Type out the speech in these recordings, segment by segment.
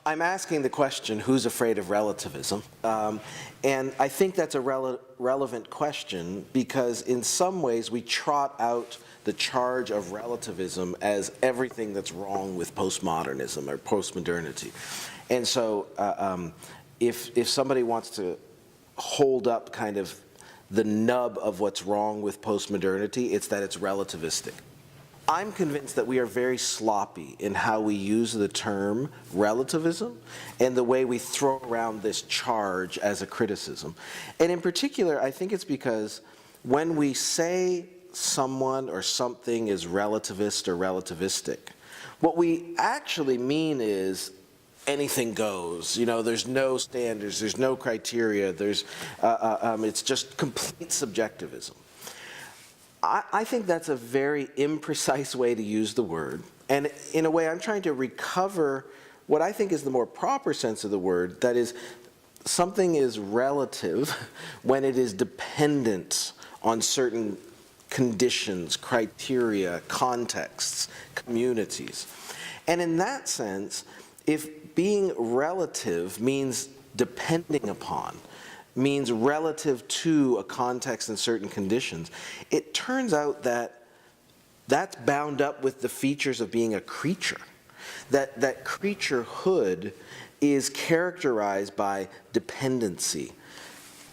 I'm asking the question, who's afraid of relativism? And I think that's a relevant question because in some ways we trot out the charge of relativism as everything that's wrong with postmodernism or postmodernity. And so if somebody wants to hold up kind of the nub of what's wrong with postmodernity, it's that it's relativistic. I'm convinced that we are very sloppy in how we use the term relativism and the way we throw around this charge as a criticism. And in particular, I think it's because when we say someone or something is relativist or relativistic, what we actually mean is anything goes. You know, there's no standards, there's no criteria, it's just complete subjectivism. I think that's a very imprecise way to use the word, and in a way I'm trying to recover what I think is the more proper sense of the word, that is, something is relative when it is dependent on certain conditions, criteria, contexts, communities. And in that sense, if being relative means depending upon, means relative to a context and certain conditions, it turns out that that's bound up with the features of being a creature. That creaturehood is characterized by dependency,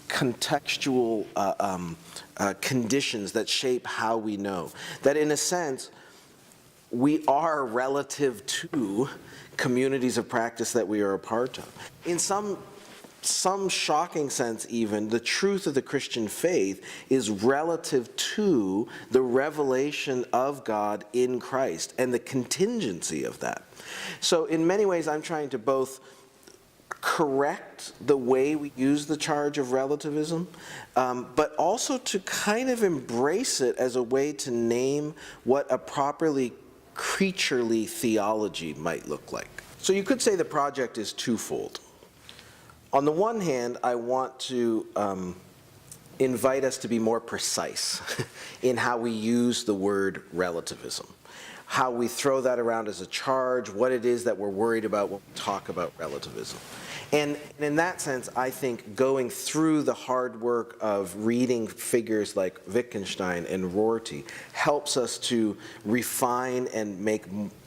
contextual conditions that shape how we know. That in a sense, we are relative to communities of practice that we are a part of. In some shocking sense even, the truth of the Christian faith is relative to the revelation of God in Christ and the contingency of that. So in many ways I'm trying to both correct the way we use the charge of relativism, but also to kind of embrace it as a way to name what a properly creaturely theology might look like. So you could say the project is twofold. On the one hand, I want to invite us to be more precise in how we use the word relativism, how we throw that around as a charge, what it is that we're worried about when we talk about relativism. And in that sense, I think going through the hard work of reading figures like Wittgenstein and Rorty helps us to refine and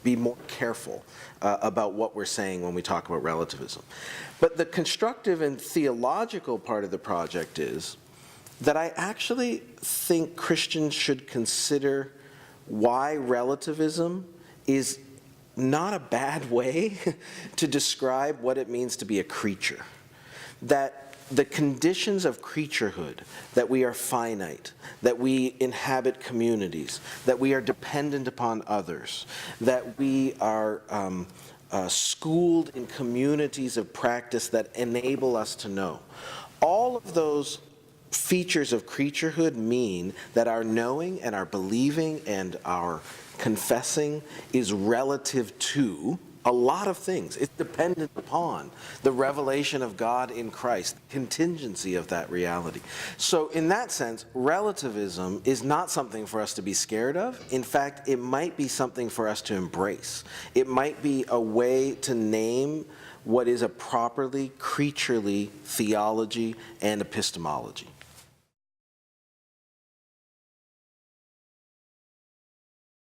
be more careful about what we're saying when we talk about relativism. But the constructive and theological part of the project is that I actually think Christians should consider why relativism is not a bad way to describe what it means to be a creature. That the conditions of creaturehood, that we are finite, that we inhabit communities, that we are dependent upon others, that we are schooled in communities of practice that enable us to know. All of those features of creaturehood mean that our knowing and our believing and our confessing is relative to a lot of things. It's dependent upon the revelation of God in Christ, the contingency of that reality. So in that sense, relativism is not something for us to be scared of. In fact, it might be something for us to embrace. It might be a way to name what is a properly creaturely theology and epistemology.